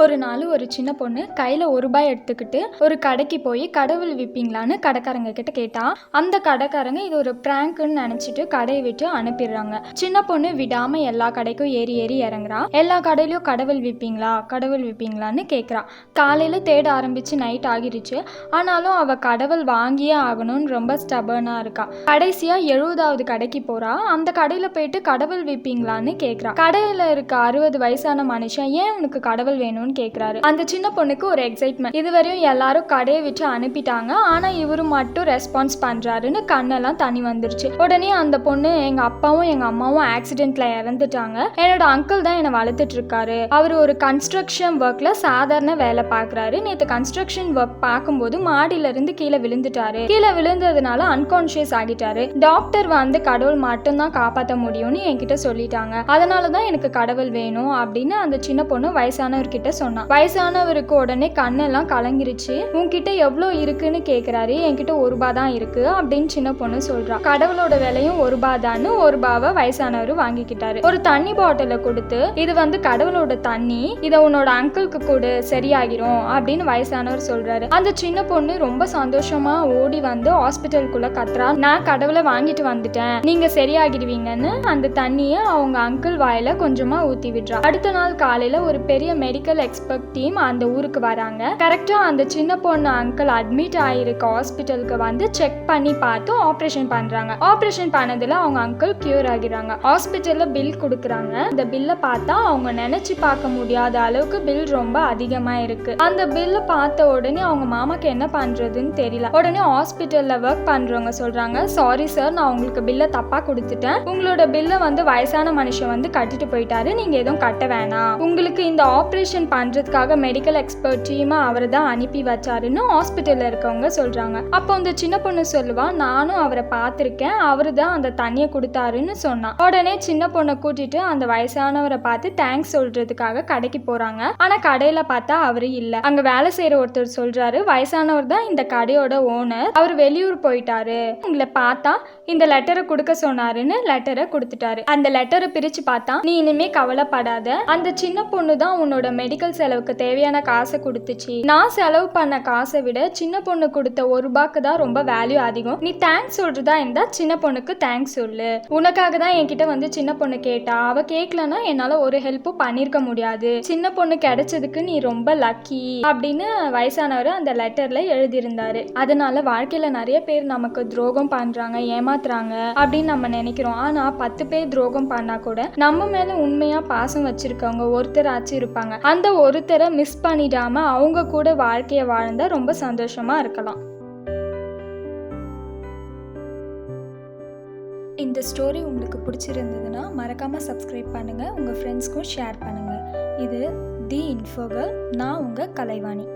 ஒரு நாள் ஒரு சின்ன பொண்ணு கையில் ₹1 எடுத்துக்கிட்டு ஒரு கடைக்கு போய் கடவுள் விற்பீங்களான்னு கடைக்காரங்க கிட்ட கேட்டா. அந்த கடைக்காரங்க இது ஒரு பிராங்க்னு நினைச்சிட்டு கடையை விட்டு அனுப்பிடுறாங்க. சின்ன பொண்ணு விடாம எல்லா கடைக்கும் ஏறி ஏறி இறங்குறா. எல்லா கடையிலயும் கடவுள் விற்பீங்களான்னு கேட்குறா. காலையில தேட ஆரம்பிச்சு நைட் ஆகிருச்சு. ஆனாலும் அவ கடவுள் வாங்கியே ஆகணும்னு ரொம்ப ஸ்டபர்னா இருக்கா. கடைசியா 70வது கடைக்கு போறா. அந்த கடையில போயிட்டு கடவுள் விற்பீங்களான்னு கேட்குறா. கடையில இருக்க 60 வயசான மனுஷன் ஏன் உனக்கு கடவுள் வேணும் கேக்குறாரு. அந்த சின்ன பொண்ணுக்கு ஒரு எக்ஸைட்மெண்ட். இதுவரையும் எல்லாரும் கடையை விட்டு அனுப்பிட்டாங்க, ஆனா இவரு மட்டும் ரெஸ்பான்ஸ் பண்றாருன்னு கண்ணெல்லாம் தண்ணி வந்துருச்சு. உடனே அந்த பொண்ணு, எங்க அப்பாவும் எங்க அம்மாவும் ஆக்சிடென்ட்ல இறந்துட்டாங்க, என்னோட அங்கிள் தான் என்னை வளர்த்துட்டு இருக்காரு, அவர் ஒரு கன்ஸ்ட்ரக்ஷன் ஒர்க்ல சாதாரண வேலை பார்க்கறாரு, நேற்று கன்ஸ்ட்ரக்ஷன் ஒர்க் பார்க்கும்போது மாடியில இருந்து கீழே விழுந்துட்டாரு, கீழே விழுந்ததுனால அன்கான்சியஸ் ஆகிட்டாரு, டாக்டர் வந்து கடவுள் மட்டும்தான் காப்பாற்ற முடியும்னு என்கிட்ட சொல்லிட்டாங்க, அதனாலதான் எனக்கு கடவுள் வேணும் அப்படின்னு அந்த சின்ன பொண்ணு வயசானவர்கிட்ட சொன்னான். வயசானவருக்கு உடனே கண்ணெல்லாம் கலங்கிருச்சு. உன்கிட்ட எவ்வளோ இருக்குன்னு கேட்கிறாரு. என்கிட்ட ₹1 தான் இருக்கு அப்படின்னு சின்ன பொண்ணு சொல்றா. கடவுளோட விலையும் ₹1 தான்னு ₹1 வயசானவர் வாங்கிக்கிட்டாரு. ஒரு தண்ணி பாட்டில கொடுத்து, இது வந்து கடவுளோட தண்ணி, இதை உன்னோட அங்கிளுக்கு கொடு, சரியாகிரும் அப்படின்னு வயசானவர் சொல்றாரு. அந்த சின்ன பொண்ணு ரொம்ப சந்தோஷமா ஓடி வந்து ஹாஸ்பிட்டலுக்குள்ள கத்துறா. நான் கடவுளை வாங்கிட்டு வந்துட்டேன், நீங்க சரியாகிடுவீங்கன்னு அந்த தண்ணிய அவங்க அங்கிள் வாயில கொஞ்சமா ஊத்தி விடுறா. அடுத்த நாள் காலையில ஒரு பெரிய மெடிக்கல் எக்ஸ்பர்ட் டீம் அந்த ஊருக்கு வராங்க. கரெக்டா அந்த சின்ன பொண்ணு அங்கிள் அட்மிட் ஆயிருக்க ஹாஸ்பிட்டலுக்கு வந்து செக் பண்ணி பார்த்து ஆபரேஷன் பண்றாங்க. ஆபரேஷன் பண்ணதுல அவங்க அங்கிள் கியூர் ஆகிறாங்க. ஹாஸ்பிட்டல்ல பில் கொடுக்குறாங்க. இந்த பில்ல பார்த்தா அவங்க நினைச்சு பார்க்க முடியாத அளவுக்கு பில் ரொம்ப அதிகமா இருக்கு. அந்த பில்ல பார்த்த உடனே அவங்க மாமாக்கு என்ன பண்றதுன்னு தெரியல. உடனே ஹாஸ்பிட்டல்ல ஒர்க் பண்றவங்க சொல்றாங்க, சாரி சார், நான் உங்களுக்கு பில்ல தப்பா கொடுத்துட்டேன், உங்களோட பில்ல வந்து வயசான மனுஷன் வந்து கட்டிட்டு போயிட்டாரு, நீங்க எதுவும் கட்ட வேணாம், உங்களுக்கு இந்த ஆபரேஷன் பண்றதுக்காக மெடிக்கல் எக்ஸ்பர்ட் டீமா அவர் தான் அனுப்பி வச்சாருன்னு ஹாஸ்பிட்டல்ல இருக்கவங்க சொல்றாங்க. அப்போ அந்த சின்ன பொண்ணு சொல்லுவா, நானும் அவரை பார்த்திருக்கேன், அவரு தான் அந்த தண்ணியை கொடுத்தாருன்னு சொன்னா. உடனே சின்ன பொண்ணை கூட்டிட்டு அந்த வயசானவரை பார்த்து தேங்க்ஸ் சொல்றதுக்காக கடைக்கு போறாங்க. ஆனா கடையில பார்த்தா அவரு இல்ல. அங்க வேலை செய்யற ஒருத்தர் சொல்றாரு, வயசானவர் தான் இந்த கடையோட ஓனர், அவர் வெளியூர் போயிட்டாரு, உங்களை பார்த்தா இந்த லெட்டரை கொடுக்க சொன்னாருன்னு லெட்டரை கொடுத்துட்டாரு. அந்த லெட்டரை பிரிச்சு பார்த்தா, நீ இனிமே கவலைப்படாத, அந்த சின்ன பொண்ணு தான் உன்னோட மெடிக்கல் செலவுக்கு தேவையான காசை கொடுத்துச்சு, நான் செலவு பண்ண காசை விட சின்ன பொண்ணு கொடுத்த ₹1 தான் ரொம்ப வேல்யூ அதிகம், நீ தேங்க்ஸ் சொல்றதா இருந்தா சின்ன பொண்ணுக்கு தேங்க்ஸ் சொல்லு, உனக்காக தான் என்கிட்ட வந்து சின்ன பொண்ணு கேட்டா, அவ கேட்கலன்னா என்னால ஒரு ஹெல்ப்பும் பண்ணிருக்க முடியாது, சின்ன பொண்ணு கிடைச்சதுக்கு நீ ரொம்ப லக்கி அப்படின்னு வயசானவர் அந்த லெட்டர்ல எழுதியிருந்தாரு. அதனால வாழ்க்கையில நிறைய பேர் நமக்கு துரோகம் பண்றாங்க, ஏமாத்துறாங்க அப்படின்னு நம்ம நினைக்கிறோம். ஆனா 10 பேர் துரோகம் பண்ணா கூட நம்ம மேல உண்மையா பாசம் வச்சிருக்கவங்க ஒருத்தர் ஆச்சு இருப்பாங்க. அந்த ஒருத்தரை மிஸ் பண்ணிடாம அவங்க கூட வாழ்க்கைய வாழ்ந்தா ரொம்ப சந்தோஷமா இருக்கலாம். இந்த ஸ்டோரி உங்களுக்கு பிடிச்சிருந்ததுன்னா மறக்காம சப்ஸ்கிரைப் பண்ணுங்க, உங்க ஃப்ரெண்ட்ஸ்க்கும் ஷேர் பண்ணுங்க. இது தி இன்ஃபோ கேர்ள். நான் உங்க கலைவாணி.